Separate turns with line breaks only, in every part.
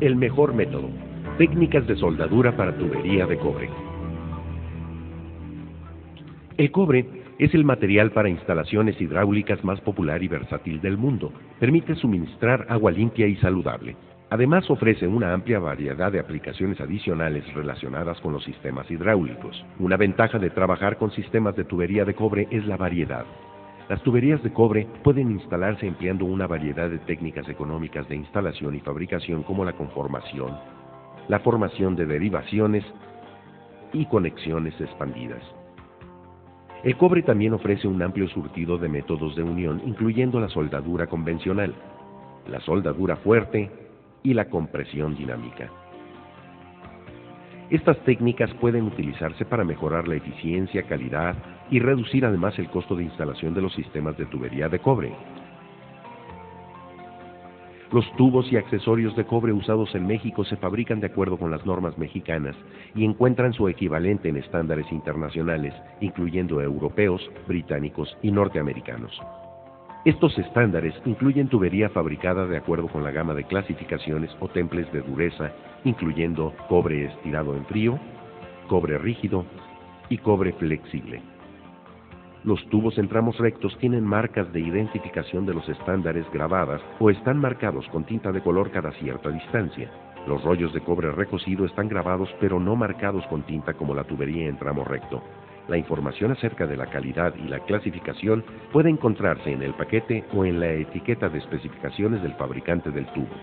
El mejor método. Técnicas de soldadura para tubería de cobre. El cobre es el material para instalaciones hidráulicas más popular y versátil del mundo. Permite suministrar agua limpia y saludable. Además, ofrece una amplia variedad de aplicaciones adicionales relacionadas con los sistemas hidráulicos. Una ventaja de trabajar con sistemas de tubería de cobre es la variedad. Las tuberías de cobre pueden instalarse empleando una variedad de técnicas económicas de instalación y fabricación como la conformación, la formación de derivaciones y conexiones expandidas. El cobre también ofrece un amplio surtido de métodos de unión, incluyendo la soldadura convencional, la soldadura fuerte y la compresión dinámica. Estas técnicas pueden utilizarse para mejorar la eficiencia, calidad y reducir además el costo de instalación de los sistemas de tubería de cobre. Los tubos y accesorios de cobre usados en México se fabrican de acuerdo con las normas mexicanas y encuentran su equivalente en estándares internacionales, incluyendo europeos, británicos y norteamericanos. Estos estándares incluyen tubería fabricada de acuerdo con la gama de clasificaciones o temples de dureza, incluyendo cobre estirado en frío, cobre rígido y cobre flexible. Los tubos en tramos rectos tienen marcas de identificación de los estándares grabadas o están marcados con tinta de color cada cierta distancia. Los rollos de cobre recocido están grabados pero no marcados con tinta como la tubería en tramo recto. La información acerca de la calidad y la clasificación puede encontrarse en el paquete o en la etiqueta de especificaciones del fabricante del tubo.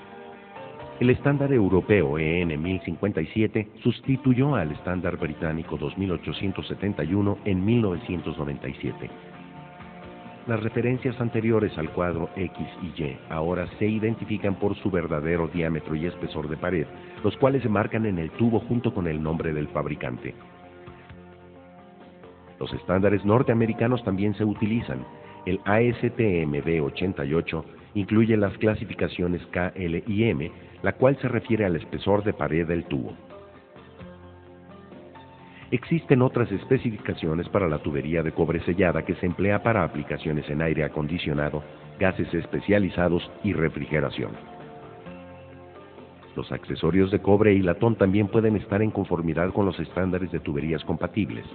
El estándar europeo EN 1057 sustituyó al estándar británico 2871 en 1997. Las referencias anteriores al cuadro X y Y ahora se identifican por su verdadero diámetro y espesor de pared, los cuales se marcan en el tubo junto con el nombre del fabricante. Los estándares norteamericanos también se utilizan. El ASTM B88 incluye las clasificaciones K, L y M, la cual se refiere al espesor de pared del tubo. Existen otras especificaciones para la tubería de cobre sellada que se emplea para aplicaciones en aire acondicionado, gases especializados y refrigeración. Los accesorios de cobre y latón también pueden estar en conformidad con los estándares de tuberías compatibles.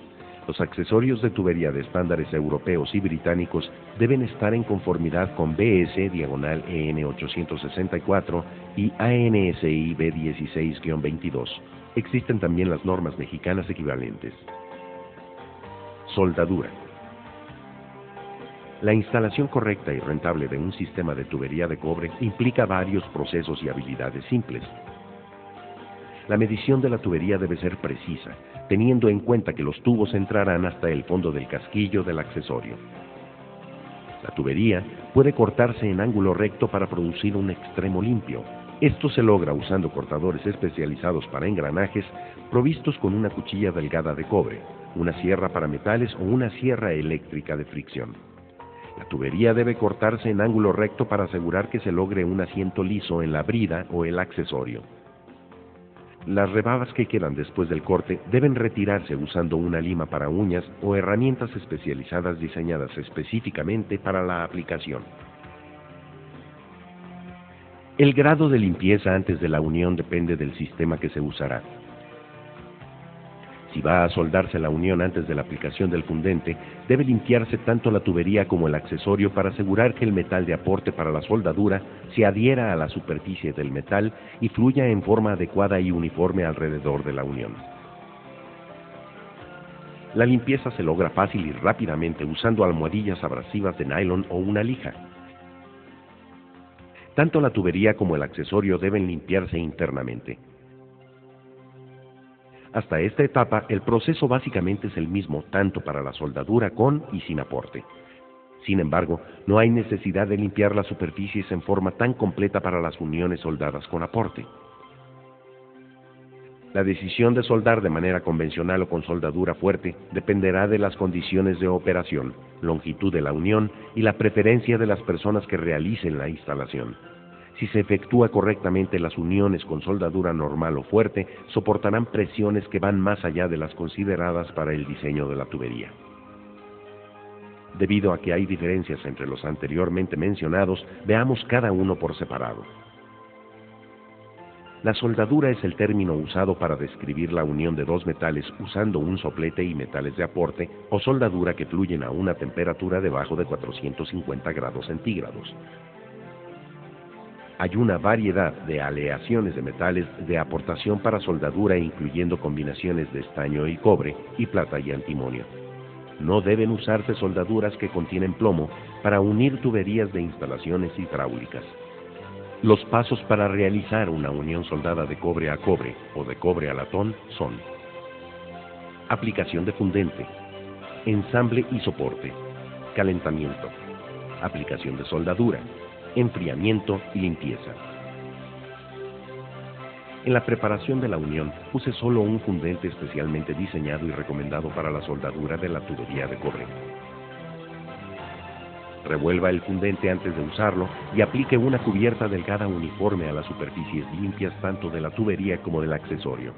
Los accesorios de tubería de estándares europeos y británicos deben estar en conformidad con BS/EN 864 y ANSI B16-22. Existen también las normas mexicanas equivalentes. Soldadura. La instalación correcta y rentable de un sistema de tubería de cobre implica varios procesos y habilidades simples. La medición de la tubería debe ser precisa, teniendo en cuenta que los tubos entrarán hasta el fondo del casquillo del accesorio. La tubería puede cortarse en ángulo recto para producir un extremo limpio. Esto se logra usando cortadores especializados para engranajes provistos con una cuchilla delgada de cobre, una sierra para metales o una sierra eléctrica de fricción. La tubería debe cortarse en ángulo recto para asegurar que se logre un asiento liso en la brida o el accesorio. Las rebabas que quedan después del corte deben retirarse usando una lima para uñas o herramientas especializadas diseñadas específicamente para la aplicación. El grado de limpieza antes de la unión depende del sistema que se usará. Si va a soldarse la unión antes de la aplicación del fundente, debe limpiarse tanto la tubería como el accesorio para asegurar que el metal de aporte para la soldadura se adhiera a la superficie del metal y fluya en forma adecuada y uniforme alrededor de la unión. La limpieza se logra fácil y rápidamente usando almohadillas abrasivas de nylon o una lija. Tanto la tubería como el accesorio deben limpiarse internamente. Hasta esta etapa, el proceso básicamente es el mismo tanto para la soldadura con y sin aporte. Sin embargo, no hay necesidad de limpiar las superficies en forma tan completa para las uniones soldadas con aporte. La decisión de soldar de manera convencional o con soldadura fuerte dependerá de las condiciones de operación, longitud de la unión y la preferencia de las personas que realicen la instalación. Si se efectúa correctamente, las uniones con soldadura normal o fuerte soportarán presiones que van más allá de las consideradas para el diseño de la tubería. Debido a que hay diferencias entre los anteriormente mencionados, veamos cada uno por separado. La soldadura es el término usado para describir la unión de dos metales usando un soplete y metales de aporte o soldadura que fluyen a una temperatura debajo de 450 grados centígrados. Hay una variedad de aleaciones de metales de aportación para soldadura, incluyendo combinaciones de estaño y cobre y plata y antimonio. No deben usarse soldaduras que contienen plomo para unir tuberías de instalaciones hidráulicas. Los pasos para realizar una unión soldada de cobre a cobre o de cobre a latón son: aplicación de fundente, ensamble y soporte, calentamiento, aplicación de soldadura, enfriamiento y limpieza. En la preparación de la unión, use solo un fundente especialmente diseñado y recomendado para la soldadura de la tubería de cobre. Revuelva el fundente antes de usarlo y aplique una cubierta delgada uniforme a las superficies limpias tanto de la tubería como del accesorio.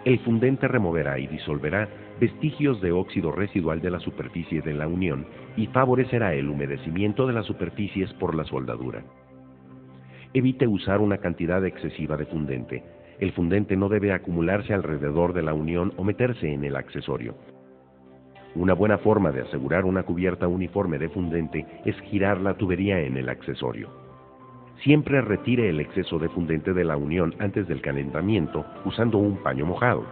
El fundente removerá y disolverá vestigios de óxido residual de la superficie de la unión y favorecerá el humedecimiento de las superficies por la soldadura. Evite usar una cantidad excesiva de fundente. El fundente no debe acumularse alrededor de la unión o meterse en el accesorio. Una buena forma de asegurar una cubierta uniforme de fundente es girar la tubería en el accesorio. Siempre retire el exceso de fundente de la unión antes del calentamiento usando un paño mojado.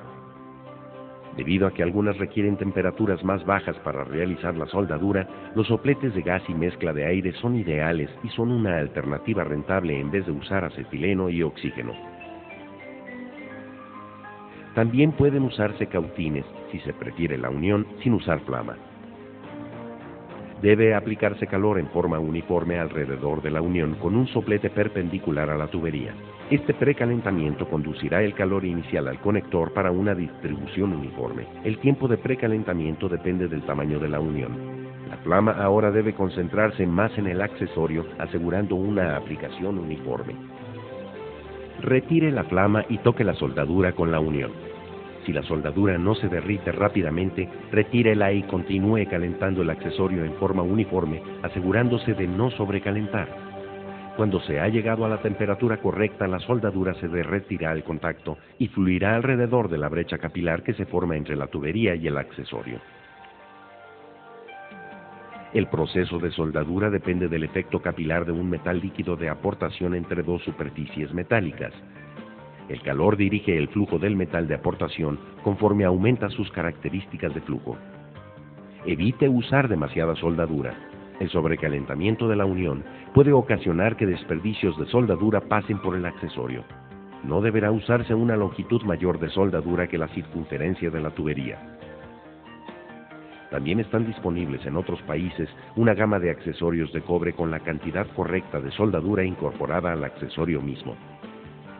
Debido a que algunas requieren temperaturas más bajas para realizar la soldadura, los sopletes de gas y mezcla de aire son ideales y son una alternativa rentable en vez de usar acetileno y oxígeno. También pueden usarse cautines si se prefiere la unión sin usar flama. Debe aplicarse calor en forma uniforme alrededor de la unión con un soplete perpendicular a la tubería. Este precalentamiento conducirá el calor inicial al conector para una distribución uniforme. El tiempo de precalentamiento depende del tamaño de la unión. La flama ahora debe concentrarse más en el accesorio, asegurando una aplicación uniforme. Retire la flama y toque la soldadura con la unión. Si la soldadura no se derrite rápidamente, retírela y continúe calentando el accesorio en forma uniforme, asegurándose de no sobrecalentar. Cuando se ha llegado a la temperatura correcta, la soldadura se derretirá al contacto y fluirá alrededor de la brecha capilar que se forma entre la tubería y el accesorio. El proceso de soldadura depende del efecto capilar de un metal líquido de aportación entre dos superficies metálicas. El calor dirige el flujo del metal de aportación conforme aumenta sus características de flujo. Evite usar demasiada soldadura. El sobrecalentamiento de la unión puede ocasionar que desperdicios de soldadura pasen por el accesorio. No deberá usarse una longitud mayor de soldadura que la circunferencia de la tubería. También están disponibles en otros países una gama de accesorios de cobre con la cantidad correcta de soldadura incorporada al accesorio mismo.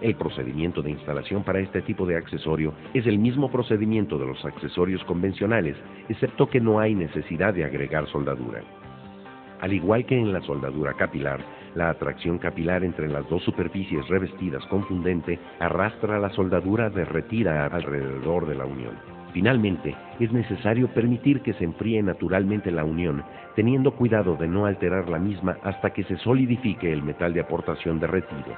El procedimiento de instalación para este tipo de accesorio es el mismo procedimiento de los accesorios convencionales, excepto que no hay necesidad de agregar soldadura. Al igual que en la soldadura capilar, la atracción capilar entre las dos superficies revestidas con fundente arrastra la soldadura derretida alrededor de la unión. Finalmente, es necesario permitir que se enfríe naturalmente la unión, teniendo cuidado de no alterar la misma hasta que se solidifique el metal de aportación derretido.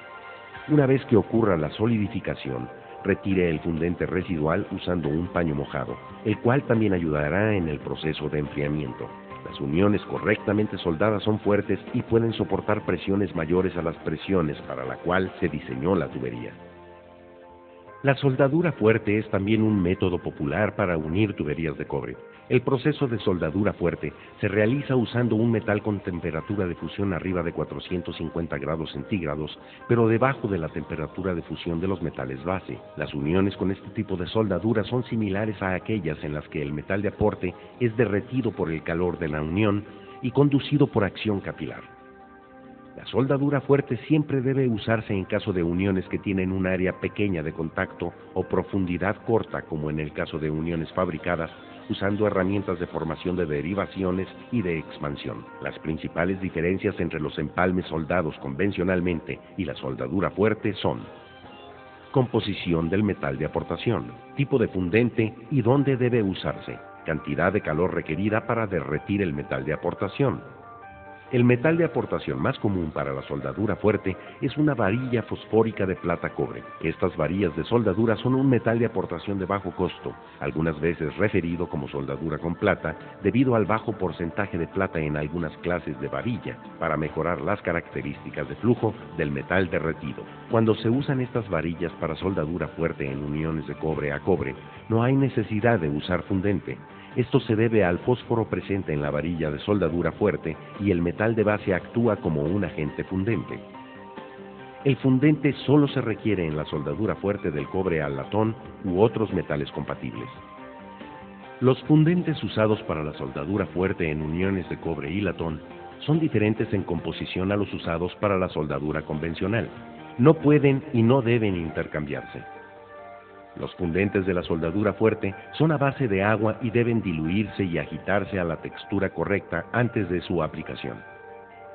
Una vez que ocurra la solidificación, retire el fundente residual usando un paño mojado, el cual también ayudará en el proceso de enfriamiento. Las uniones correctamente soldadas son fuertes y pueden soportar presiones mayores a las presiones para la cual se diseñó la tubería. La soldadura fuerte es también un método popular para unir tuberías de cobre. El proceso de soldadura fuerte se realiza usando un metal con temperatura de fusión arriba de 450 grados centígrados, pero debajo de la temperatura de fusión de los metales base. Las uniones con este tipo de soldadura son similares a aquellas en las que el metal de aporte es derretido por el calor de la unión y conducido por acción capilar. La soldadura fuerte siempre debe usarse en caso de uniones que tienen un área pequeña de contacto o profundidad corta, como en el caso de uniones fabricadas usando herramientas de formación de derivaciones y de expansión. Las principales diferencias entre los empalmes soldados convencionalmente y la soldadura fuerte son: composición del metal de aportación, tipo de fundente y dónde debe usarse, cantidad de calor requerida para derretir el metal de aportación, El metal de aportación más común para la soldadura fuerte es una varilla fosfórica de plata-cobre. Estas varillas de soldadura son un metal de aportación de bajo costo, algunas veces referido como soldadura con plata, debido al bajo porcentaje de plata en algunas clases de varilla, para mejorar las características de flujo del metal derretido. Cuando se usan estas varillas para soldadura fuerte en uniones de cobre a cobre, no hay necesidad de usar fundente. Esto se debe al fósforo presente en la varilla de soldadura fuerte y el metal de base actúa como un agente fundente. El fundente solo se requiere en la soldadura fuerte del cobre al latón u otros metales compatibles. Los fundentes usados para la soldadura fuerte en uniones de cobre y latón son diferentes en composición a los usados para la soldadura convencional. No pueden y no deben intercambiarse. Los fundentes de la soldadura fuerte son a base de agua y deben diluirse y agitarse a la textura correcta antes de su aplicación.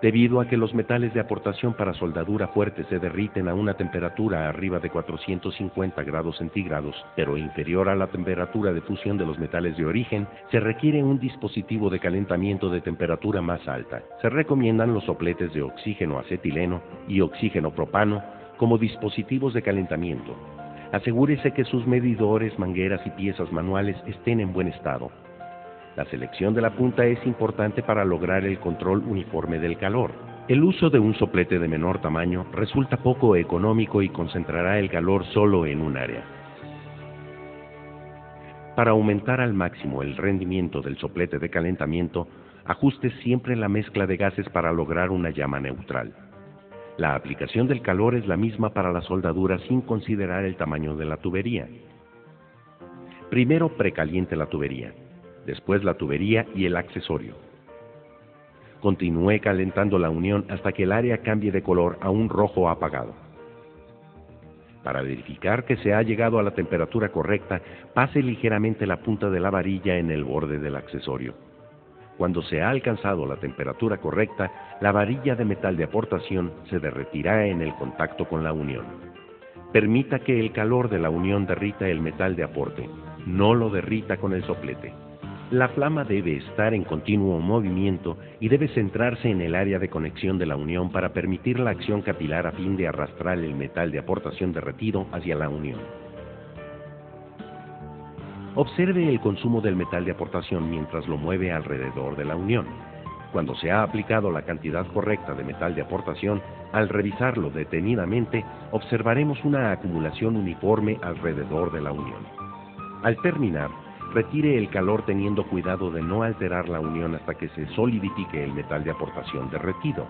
Debido a que los metales de aportación para soldadura fuerte se derriten a una temperatura arriba de 450 grados centígrados, pero inferior a la temperatura de fusión de los metales de origen, se requiere un dispositivo de calentamiento de temperatura más alta. Se recomiendan los sopletes de oxígeno acetileno y oxígeno propano como dispositivos de calentamiento. Asegúrese que sus medidores, mangueras y piezas manuales estén en buen estado. La selección de la punta es importante para lograr el control uniforme del calor. El uso de un soplete de menor tamaño resulta poco económico y concentrará el calor solo en un área. Para aumentar al máximo el rendimiento del soplete de calentamiento, ajuste siempre la mezcla de gases para lograr una llama neutral. La aplicación del calor es la misma para la soldadura sin considerar el tamaño de la tubería. Primero precaliente la tubería, después la tubería y el accesorio. Continúe calentando la unión hasta que el área cambie de color a un rojo apagado. Para verificar que se ha llegado a la temperatura correcta, pase ligeramente la punta de la varilla en el borde del accesorio. Cuando se ha alcanzado la temperatura correcta, la varilla de metal de aportación se derretirá en el contacto con la unión. Permita que el calor de la unión derrita el metal de aporte, no lo derrita con el soplete. La flama debe estar en continuo movimiento y debe centrarse en el área de conexión de la unión para permitir la acción capilar a fin de arrastrar el metal de aportación derretido hacia la unión. Observe el consumo del metal de aportación mientras lo mueve alrededor de la unión. Cuando se ha aplicado la cantidad correcta de metal de aportación, al revisarlo detenidamente, observaremos una acumulación uniforme alrededor de la unión. Al terminar, retire el calor teniendo cuidado de no alterar la unión hasta que se solidifique el metal de aportación derretido.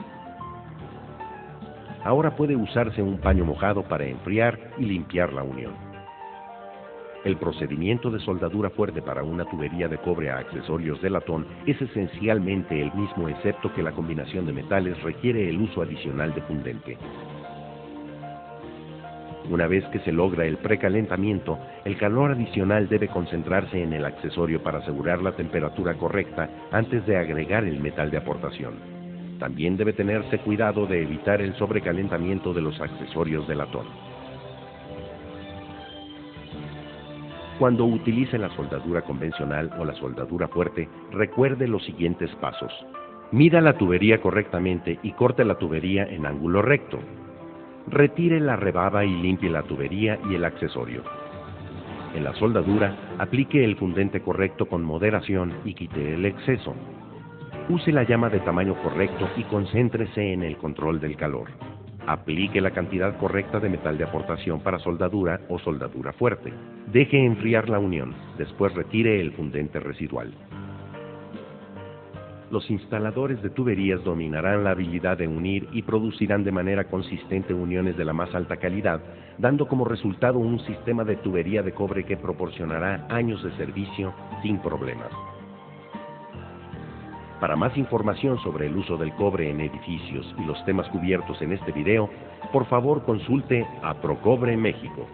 Ahora puede usarse un paño mojado para enfriar y limpiar la unión. El procedimiento de soldadura fuerte para una tubería de cobre a accesorios de latón es esencialmente el mismo, excepto que la combinación de metales requiere el uso adicional de fundente. Una vez que se logra el precalentamiento, el calor adicional debe concentrarse en el accesorio para asegurar la temperatura correcta antes de agregar el metal de aportación. También debe tenerse cuidado de evitar el sobrecalentamiento de los accesorios de latón. Cuando utilice la soldadura convencional o la soldadura fuerte, recuerde los siguientes pasos. Mida la tubería correctamente y corte la tubería en ángulo recto. Retire la rebaba y limpie la tubería y el accesorio. En la soldadura, aplique el fundente correcto con moderación y quite el exceso. Use la llama de tamaño correcto y concéntrese en el control del calor. Aplique la cantidad correcta de metal de aportación para soldadura o soldadura fuerte. Deje enfriar la unión, después retire el fundente residual. Los instaladores de tuberías dominarán la habilidad de unir y producirán de manera consistente uniones de la más alta calidad, dando como resultado un sistema de tubería de cobre que proporcionará años de servicio sin problemas. Para más información sobre el uso del cobre en edificios y los temas cubiertos en este video, por favor consulte a Procobre México.